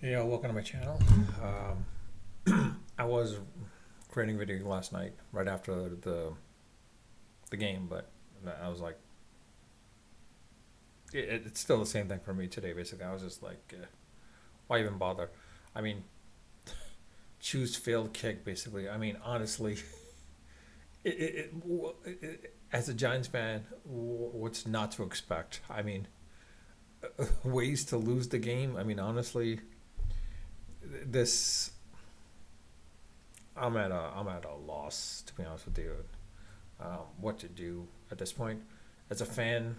Yeah, welcome to my channel. I was creating a video last night right after the game, but I was like, it's still the same thing for me today. Basically, I was just like, why even bother? I mean, choose failed kick. Basically, I mean, honestly, as a Giants fan, what's not to expect? I mean, ways to lose the game. I mean, honestly, this I'm at a loss to be honest with you. What to do at this point. As a fan,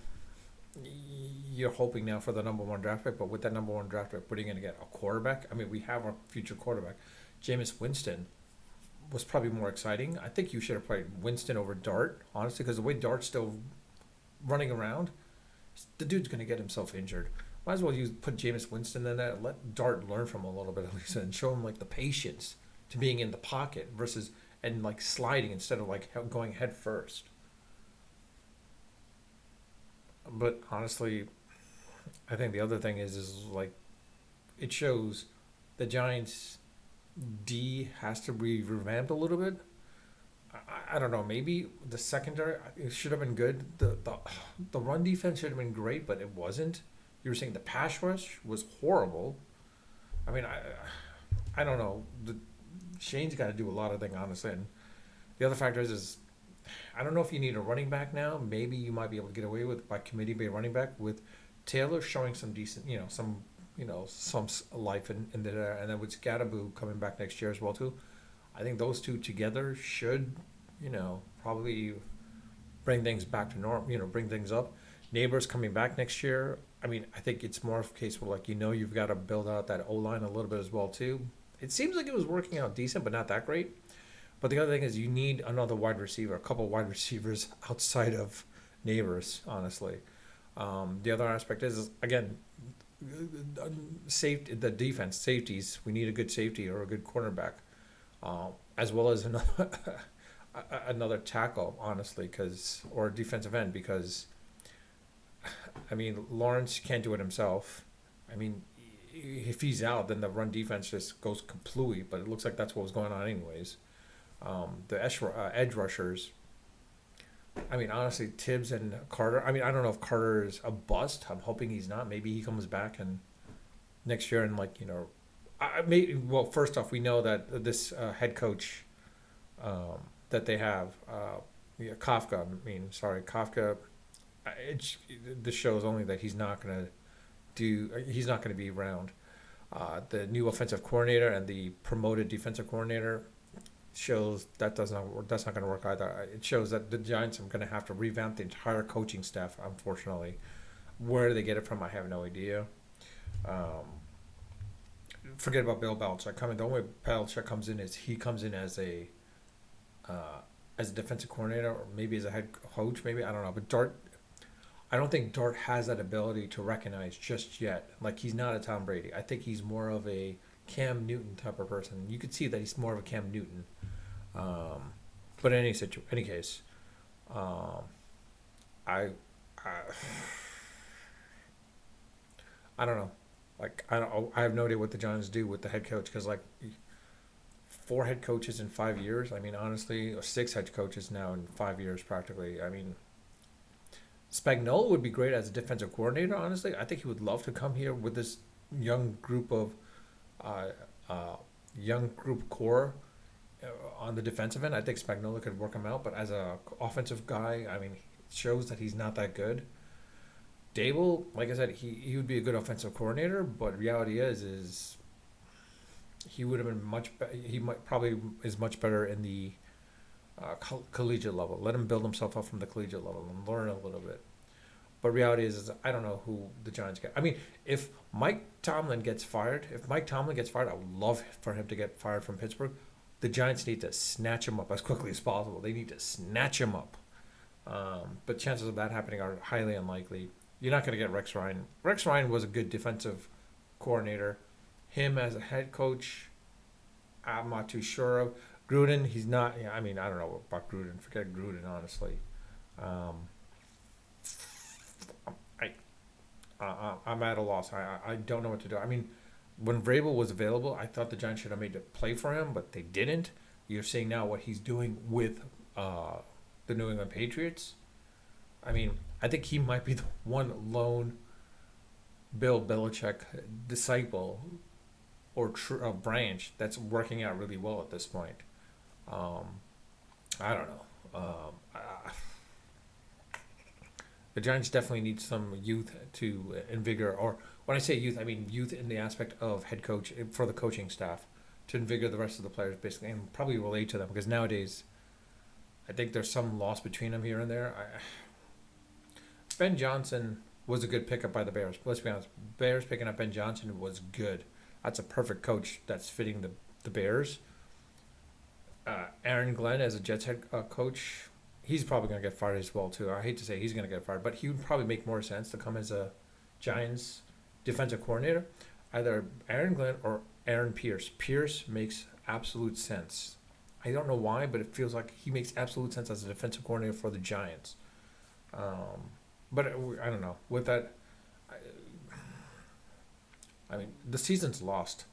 you're hoping now for the number one draft pick, but with that number one draft pick, what are you going to get? A quarterback? I mean, we have our future quarterback. Jameis Winston was probably more exciting. I think you should have played Winston over Dart, honestly, because the way Dart's still running around, the dude's going to get himself injured. Might as well put Jameis Winston in there, let Dart learn from him a little bit at least, and show him like the patience to being in the pocket versus and like sliding instead of like going head first. But honestly, I think the other thing is like it shows the Giants D has to be revamped a little bit. I don't know. Maybe the secondary it should have been good. The run defense should have been great, but it wasn't. You were saying the pass rush was horrible. I mean, I don't know. Shane's got to do a lot of things honestly. And the other factor is I don't know if you need a running back now. Maybe you might be able to get away with by committee by running back with Taylor showing some decent, some life in there, and then with Scadaboo coming back next year as well too. I think those two together should, probably bring things back to norm. Bring things up. Neighbors coming back next year. I mean, I think it's more of a case where you've got to build out that O line a little bit as well too. It seems like it was working out decent, but not that great. But the other thing is you need another wide receiver, a couple wide receivers outside of Neighbors, honestly. The other aspect is again, safety, the defense, safeties. We need a good safety or a good cornerback, as well as another another tackle, honestly, because or defensive end because I mean Lawrence can't do it himself. I mean, if he's out, then the run defense just goes completely. But it looks like that's what was going on anyways. The edge rushers. I mean, honestly, Tibbs and Carter. I mean, I don't know if Carter is a bust. I'm hoping he's not. Maybe he comes back and next year and well, first off, we know that this head coach that they have, yeah, Kafka. I mean, sorry, Kafka. This shows only that he's not gonna do. He's not gonna be around. The new offensive coordinator and the promoted defensive coordinator shows that's not going to work either. It shows that the Giants are going to have to revamp the entire coaching staff. Unfortunately, where they get it from, I have no idea. Um, Forget about Bill Belichick coming. The only way Belichick comes in is he comes in as a defensive coordinator or maybe as a head coach. Maybe I don't know. But Dart, I don't think Dart has that ability to recognize just yet. Like he's not a Tom Brady. I think he's more of a Cam Newton type of person. You could see that he's more of a Cam Newton. Um, but in any case, um, I, I I don't know. I have no idea what the Giants do with the head coach because four head coaches in 5 years. I mean honestly, or six head coaches now in 5 years practically. I mean Spagnuolo would be great as a defensive coordinator. Honestly, I think he would love to come here with this young group of uh, uh, young group core on the defensive end. I think Spagnuolo could work him out, but as a offensive guy, I mean, it shows that he's not that good. Dable, like I said, he would be a good offensive coordinator, but reality is he would have been much better. He might probably is much better in the collegiate level. Let him build himself up from the collegiate level and learn a little bit. But reality is I don't know who the Giants get. I mean, if Mike Tomlin gets fired, I would love for him to get fired from Pittsburgh. The Giants need to snatch him up as quickly as possible. They need to snatch him up. But chances of that happening are highly unlikely. You're not going to get Rex Ryan. Rex Ryan was a good defensive coordinator. Him as a head coach, I'm not too sure of. Gruden, he's not. Yeah, I mean, I don't know about Gruden. Forget Gruden, honestly. Um, I I'm at a loss. I don't know what to do. I mean, when Vrabel was available, I thought the Giants should have made a play for him, but they didn't. You're seeing now what he's doing with the New England Patriots. I mean, I think he might be the one lone Bill Belichick disciple or branch that's working out really well at this point. Um, I don't know. The Giants definitely need some youth to invigorate, or when I say youth, I mean youth in the aspect of head coach for the coaching staff to invigorate the rest of the players, basically, and probably relate to them because nowadays, I think there's some loss between them here and there. Ben Johnson was a good pickup by the Bears. Let's be honest, Bears picking up Ben Johnson was good. That's a perfect coach that's fitting the Bears. Aaron Glenn as a Jets head coach, he's probably going to get fired as well too. I hate to say he's going to get fired, but he would probably make more sense to come as a Giants defensive coordinator, either Aaron Glenn or Aaron Pierce. Pierce makes absolute sense. I don't know why, but it feels like he makes absolute sense as a defensive coordinator for the Giants. But I don't know. With that, I mean, the season's lost.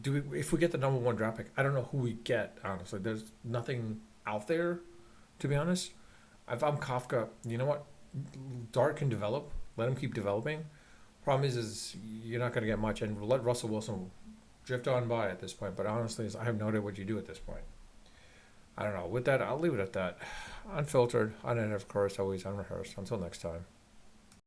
If we get the number one draft pick, I don't know who we get. Honestly, there's nothing out there. To be honest, if I'm Kafka, you know what? Dart can develop. Let him keep developing. Problem is you're not going to get much, and let Russell Wilson drift on by at this point. But honestly, I have no idea what you do at this point. I don't know. With that, I'll leave it at that. Unfiltered, unedited, of course, always unrehearsed. Until next time.